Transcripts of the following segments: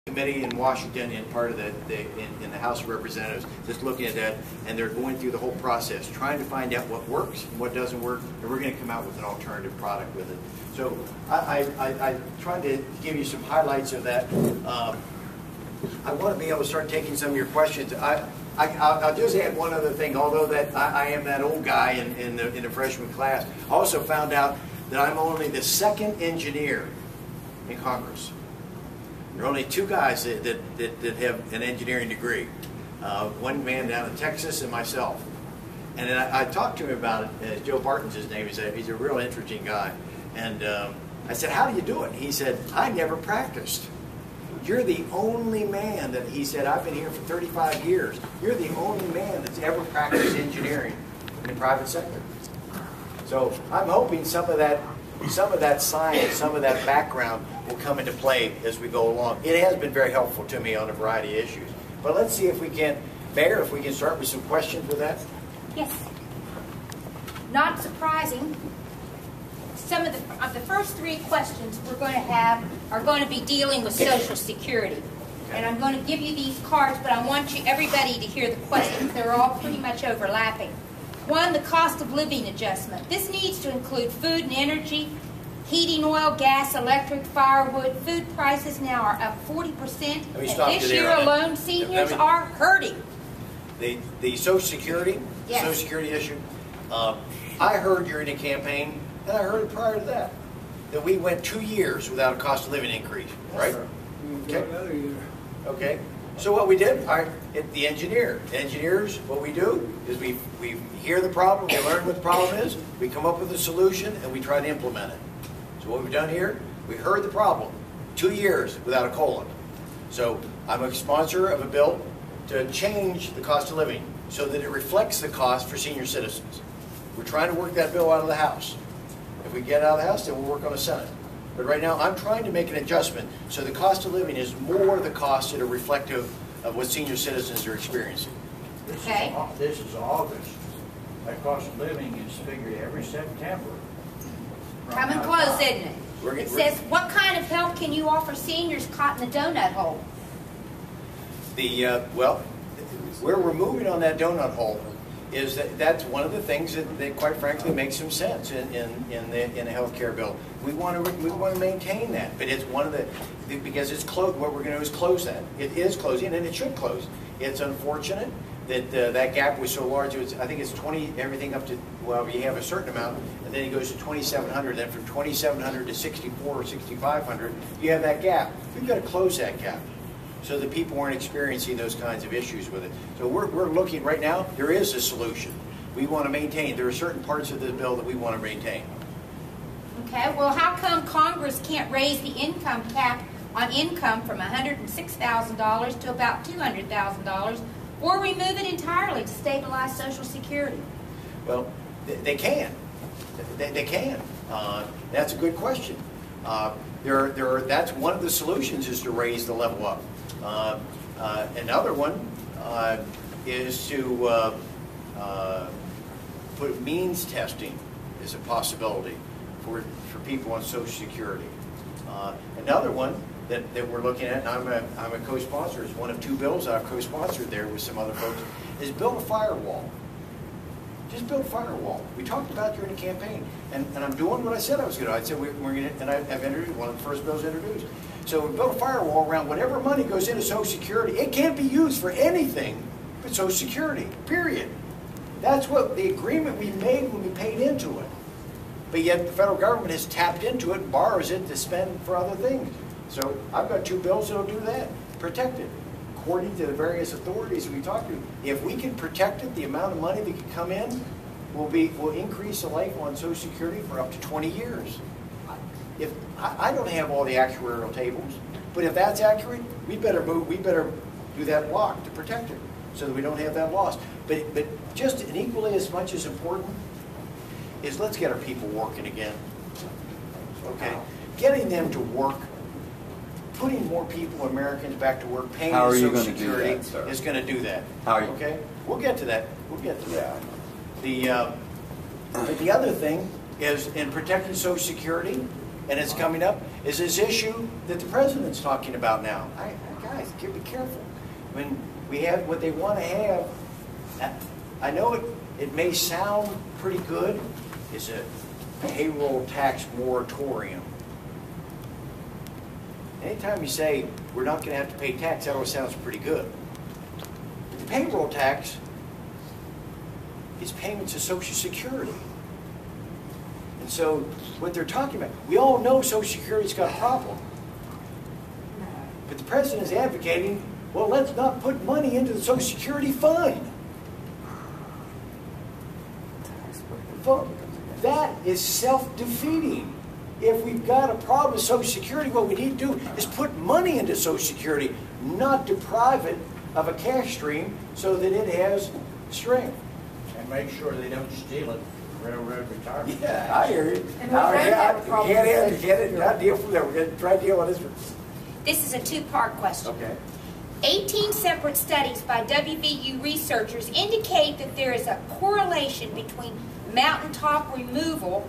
committee in Washington and part of in the House of Representatives just looking at that, and they're going through the whole process, trying to find out what works and what doesn't work, and we're going to come out with an alternative product with it. So I tried to give you some highlights of that. I want to be able to start taking some of your questions. I'll just add one other thing. Although that I am that old guy in the freshman class, I also found out that I'm only the second engineer in Congress. There are only two guys that have an engineering degree. One man down in Texas and myself. And then I talked to him about it. Joe Barton's his name. He's a real interesting guy. And I said, how do you do it? He said, I never practiced. You're the only man that, he said, I've been here for 35 years. You're the only man that's ever practiced engineering in the private sector. So I'm hoping some of that science, some of that background will come into play as we go along. It has been very helpful to me on a variety of issues. But let's see if we can, Mayor, if we can start with some questions with that. Yes. Not surprising. Some of the first three questions we're going to have are going to be dealing with Social Security. And I'm going to give you these cards, but I want everybody to hear the questions. They're all pretty much overlapping. One, the cost of living adjustment. This needs to include food and energy, heating oil, gas, electric, firewood. Food prices now are up 40%. And this year alone, seniors are hurting. The Social Security, yes. Social Security issue. I heard during the campaign, and I heard it prior to that we went 2 years without a cost of living increase, right? Okay. Another year. Okay. So what we did, the engineers, what we do is we hear the problem, we learn what the problem is, we come up with a solution, and we try to implement it. So what we've done here, we heard the problem, 2 years without a COLA. So I'm a sponsor of a bill to change the cost of living so that it reflects the cost for senior citizens. We're trying to work that bill out of the House. If we get it out of the House, then we'll work on the Senate. But right now, I'm trying to make an adjustment so the cost of living is more the cost that are reflective of what senior citizens are experiencing. This is August. That cost of living is figured every September. Coming close, isn't it? It says, what kind of help can you offer seniors caught in the donut hole? Well, where we're moving on that donut hole is that's one of the things that quite frankly makes some sense in the health care bill. We want to maintain that, but it's one of because it's closed. What we're going to do is close that. It is closing, and it should close. It's unfortunate that that gap was so large. I think it's 20, everything up to, well, you have a certain amount, and then it goes to 2,700. Then from 2,700 to 6,400 or 6,500, you have that gap. We've got to close that gap, so that people aren't experiencing those kinds of issues with it. So we're looking right now, there is a solution. We want to maintain, there are certain parts of the bill that we want to maintain. Okay, well how come Congress can't raise the income cap on income from $106,000 to about $200,000 or remove it entirely to stabilize Social Security? Well, they can. They can. That's a good question. That's one of the solutions is to raise the level up. Another one is to put means testing as a possibility for people on Social Security. Another one that we're looking at, and I'm a co-sponsor, it's one of two bills I've co-sponsored there with some other folks, is build a firewall. Just build a firewall. We talked about during the campaign, and I'm doing what I said I was going to. I said we're going to, and I've introduced one of the first bills introduced. So we built a firewall around whatever money goes into Social Security. It can't be used for anything but Social Security. Period. That's what the agreement we made when we paid into it. But yet the federal government has tapped into it and borrows it to spend for other things. So I've got two bills that'll do that. Protect it. According to the various authorities we talked to, if we can protect it, the amount of money that can come in will increase the life on Social Security for up to 20 years. If I don't have all the actuarial tables, but if that's accurate, we better do that block to protect it so that we don't have that loss. But just and equally as much as important is let's get our people working again. Okay, getting them to work. Putting more people, Americans, back to work, paying Social Security is going to do that. How are you? Okay, we'll get to that. We'll get to that. But the other thing is in protecting Social Security, and it's coming up, is this issue that the president's talking about now. I be careful. When we have what they want to have, I know it may sound pretty good, is a payroll tax moratorium. Anytime you say we're not going to have to pay tax, that always sounds pretty good. But the payroll tax is payments to Social Security. And so what they're talking about, we all know Social Security's got a problem. But the president is advocating, well, let's not put money into the Social Security fund. Folks, that is self-defeating. If we've got a problem with Social Security, what we need to do is put money into Social Security, not deprive it of a cash stream so that it has strength. And make sure they don't steal it from railroad retirement. Yeah, I hear you. And we're going to have a problem with Social Can't not deal from there. We're going to try to deal with this one. This is a two-part question. Okay. 18 separate studies by WVU researchers indicate that there is a correlation between mountaintop removal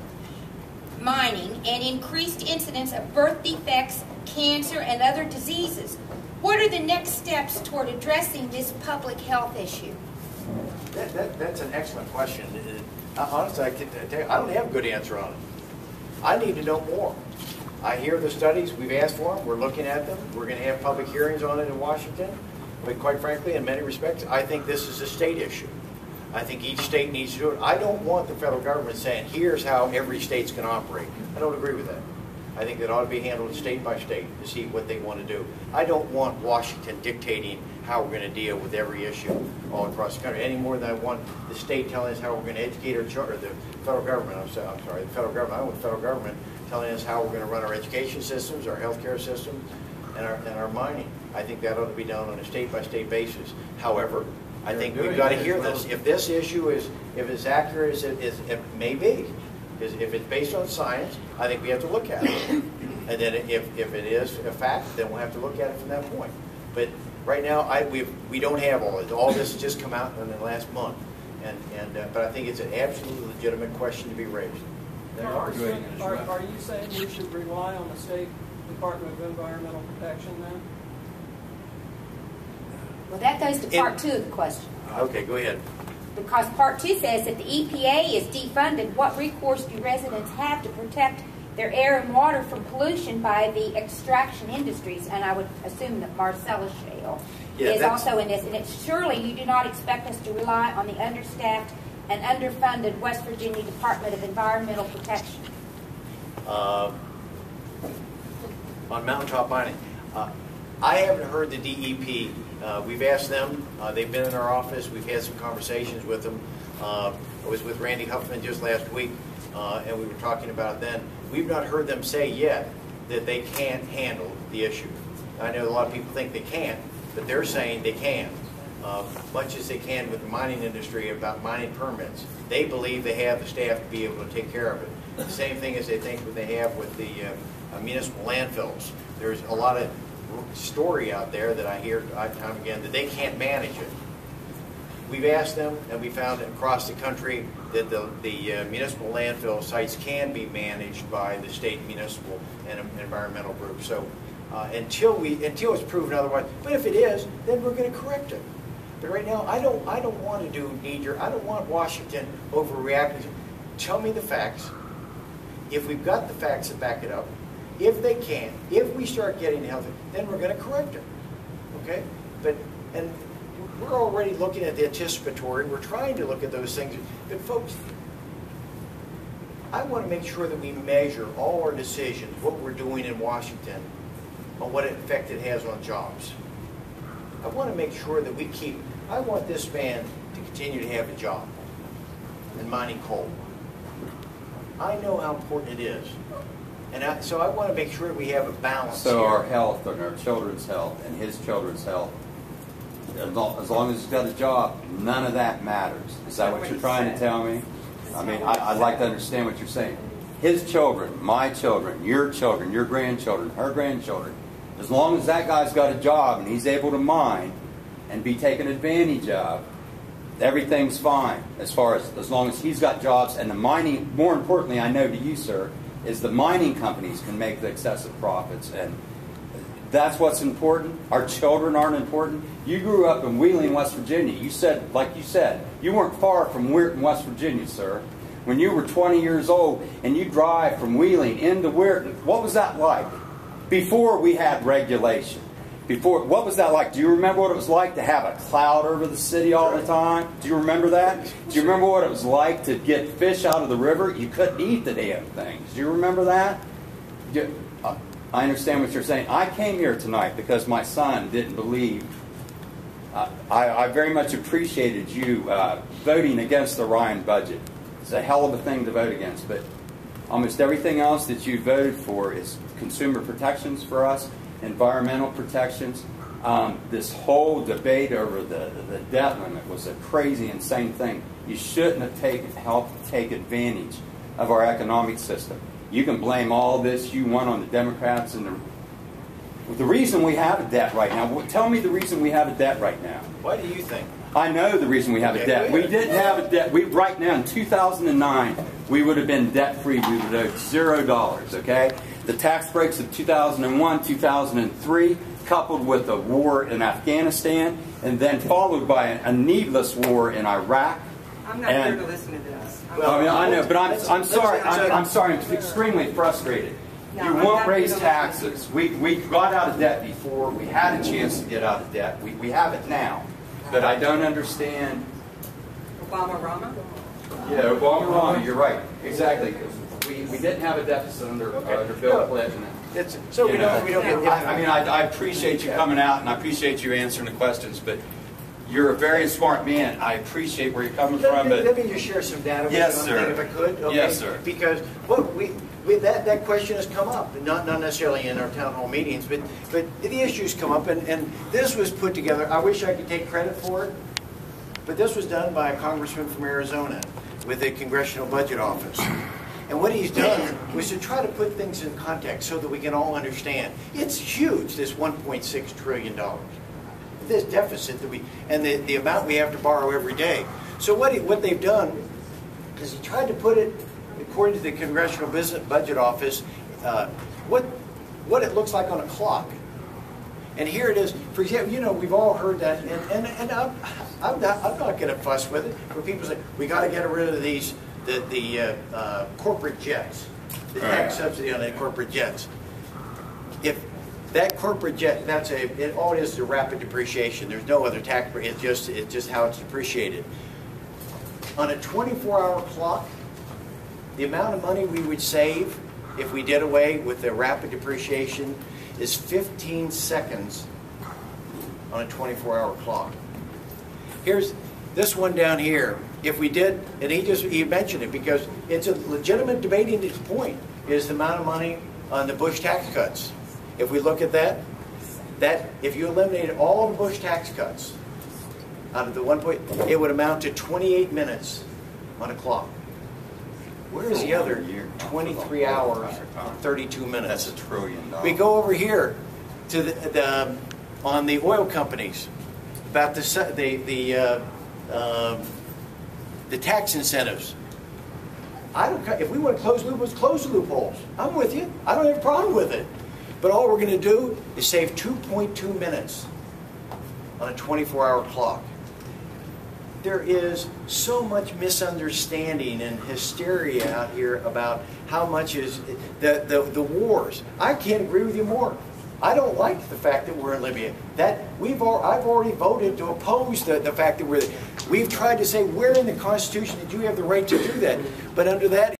mining and increased incidence of birth defects, cancer, and other diseases. What are the next steps toward addressing this public health issue? That's an excellent question. Honestly, I don't have a good answer on it. I need to know more. I hear the studies. We've asked for them. We're looking at them. We're going to have public hearings on it in Washington. But quite frankly, in many respects, I think this is a state issue. I think each state needs to do it. I don't want the federal government saying, here's how every state's going to operate. I don't agree with that. I think that ought to be handled state by state to see what they want to do. I don't want Washington dictating how we're going to deal with every issue all across the country, any more than I want the state telling us how we're going to educate our children, the federal government, I'm sorry, the federal government. I want the federal government telling us how we're going to run our education systems, our healthcare systems, and our mining. I think that ought to be done on a state-by-state basis. However, I think we've got to hear this. If this issue is, if it's accurate as it may be, if it's based on science, I think we have to look at it. And then if it is a fact, then we'll have to look at it from that point. But right now, we don't have all this. All this has just come out in the last month. But I think it's an absolutely legitimate question to be raised. Are you saying we should rely on the State Department of Environmental Protection then? Well, that goes to part two of the question. Okay, go ahead. Because part two says that the EPA is defunded, what recourse do residents have to protect their air and water from pollution by the extraction industries? And I would assume that Marcellus Shale is also in this. And surely you do not expect us to rely on the understaffed and underfunded West Virginia Department of Environmental Protection. On mountaintop mining, I haven't heard the DEP. We've asked them. They've been in our office. We've had some conversations with them. I was with Randy Huffman just last week, and we were talking about it then. We've not heard them say yet that they can't handle the issue. I know a lot of people think they can't, but they're saying they can. Much as they can with the mining industry about mining permits. They believe they have the staff to be able to take care of it. The same thing as they think what they have with the municipal landfills. There's a lot of story out there that I hear time and again that they can't manage it. We've asked them, and we found across the country that the municipal landfill sites can be managed by the state municipal and environmental groups. So until it's proven otherwise, but if it is, then we're going to correct it. But right now, I don't want to do knee-jerk. I don't want Washington overreacting. Tell me the facts. If we've got the facts that back it up, if they can, if we start getting healthy, then we're going to correct it. Okay? And we're already looking at the anticipatory. We're trying to look at those things. But folks, I want to make sure that we measure all our decisions, what we're doing in Washington, on what effect it has on jobs. I want to make sure that I want this man to continue to have a job in mining coal. I know how important it is. And so I want to make sure we have a balance So here. our health and our children's health and his children's health, as long as he's got a job, none of that matters. Is that what you're trying to tell me? I mean, I'd like to understand what you're saying. His children, my children, your grandchildren, her grandchildren, as long as that guy's got a job and he's able to mine and be taken advantage of, everything's fine as long as he's got jobs. And the mining, more importantly, I know to you, sir, is the mining companies can make the excessive profits, and That's what's important? Our children aren't important? You grew up in Wheeling, West Virginia. You said, like you said, you weren't far from Weirton, West Virginia, sir. When you were 20 years old and you drive from Wheeling into Weirton, what was that like? Before we had regulation. What was that like? Do you remember what it was like to have a cloud over the city all the time? Do you remember that? Do you remember what it was like to get fish out of the river? You couldn't eat the damn things. Do you remember that? I understand what you're saying. I came here tonight because my son didn't believe. I very much appreciated you voting against the Ryan budget. It's a hell of a thing to vote against, but almost everything else that you voted for is consumer protections for us, environmental protections. This whole debate over the debt limit was a crazy, insane thing. You shouldn't have helped take advantage of our economic system. You can blame all this you want on the Democrats and the reason we have a debt right now. Tell me the reason we have a debt right now. Why do you think? I know the reason we have a debt. We didn't have a debt. Right now in 2009, we would have been debt-free. We would have owed $0, okay? The tax breaks of 2001, 2003, coupled with a war in Afghanistan, and then followed by a needless war in Iraq. I'm not here to listen to this. I know, but I'm sorry. I'm sorry. I'm extremely frustrated. You won't raise taxes. We got out of debt before. We had a chance to get out of debt. We have it now. But I don't understand. Obama-Rama? Yeah, Obama-Rama, you're right. Exactly. We didn't have a deficit under Bill Clinton. I appreciate you coming out, and I appreciate you answering the questions, but you're a very smart man. I appreciate where you're coming from. But let me just share some data with you, sir. if I could. Okay? Yes, sir. Because that question has come up, not necessarily in our town hall meetings, but the issues come up, and this was put together. I wish I could take credit for it, but this was done by a congressman from Arizona with the Congressional Budget Office. And what he's done was to try to put things in context so that we can all understand. It's huge, this $1.6 trillion. This deficit that and the amount we have to borrow every day. So what they've done is he tried to put it, according to the Congressional Budget Office, what it looks like on a clock. And here it is. For example, we've all heard that, and I'm not going to fuss with it. Where people say we got to get rid of these the corporate jets, the tax subsidy on the corporate jets. If that corporate jet, all it is a rapid depreciation. There's no other tax. It's just how it's depreciated. On a 24-hour clock, the amount of money we would save if we did away with the rapid depreciation is 15 seconds on a 24-hour clock. Here's this one down here. If we did, and he mentioned it because it's a legitimate debating point, is the amount of money on the Bush tax cuts. If we look at that if you eliminated all the Bush tax cuts out of the it would amount to 28 minutes on a clock. Where is the other 23 hours and 32 minutes? That's $1 trillion. We go over here to on the oil companies about the tax incentives. If we want to close loopholes, close the loopholes. I'm with you. I don't have a problem with it. But all we're going to do is save 2.2 minutes on a 24-hour clock. There is so much misunderstanding and hysteria out here about how much is the wars. I can't agree with you more. I don't like the fact that we're in Libya. I've already voted to oppose the fact that we've tried to say where in the Constitution did you have the right to do that? But under that